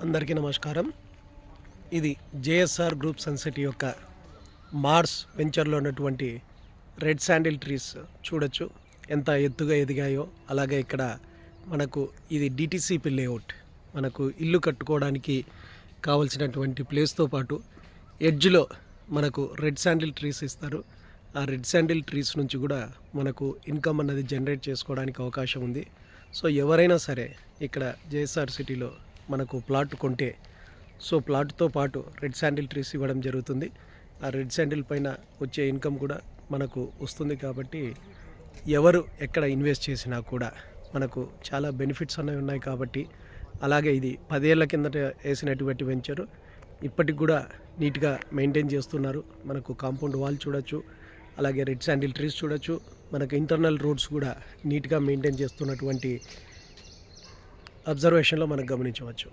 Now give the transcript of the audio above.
అందరికీ నమస్కారం. ఇది జేఎస్ఆర్ గ్రూప్ సన్సిటీ యొక్క మార్స్ వెంచర్లో ఉన్నటువంటి రెడ్ శాండిల్ ట్రీస్ చూడొచ్చు ఎంత ఎత్తుగా ఎదిగాయో. అలాగే ఇక్కడ మనకు ఇది డిటిసిపి లేఅవుట్, మనకు ఇల్లు కట్టుకోవడానికి కావలసినటువంటి ప్లేస్తో పాటు ఎడ్జ్లో మనకు రెడ్ శాండిల్ ట్రీస్ ఇస్తారు. ఆ రెడ్ శాండిల్ ట్రీస్ నుంచి కూడా మనకు ఇన్కమ్ అన్నది జనరేట్ చేసుకోవడానికి అవకాశం ఉంది. సో ఎవరైనా సరే ఇక్కడ జేఎస్ఆర్ సిటీలో మనకు ప్లాట్ కొంటే ప్లాట్తో పాటు రెడ్ శాండిల్ ట్రీస్ ఇవ్వడం జరుగుతుంది. ఆ రెడ్ శాండిల్ పైన వచ్చే ఇన్కమ్ కూడా మనకు వస్తుంది. కాబట్టి ఎవరు ఎక్కడ ఇన్వెస్ట్ చేసినా కూడా మనకు చాలా బెనిఫిట్స్ అనేవి ఉన్నాయి. కాబట్టి అలాగే ఇది 10 ఏళ్ల కిందట వేసినటువంటి వెంచరు ఇప్పటికి కూడా నీట్గా మెయింటైన్ చేస్తున్నారు. మనకు కాంపౌండ్ వాల్ చూడొచ్చు, అలాగే రెడ్ శాండిల్ ట్రీస్ చూడొచ్చు. మనకు ఇంటర్నల్ రోడ్స్ కూడా నీట్గా మెయింటైన్ చేస్తున్నటువంటి అబ్జర్వేషన్లో మనకు గమనించవచ్చు.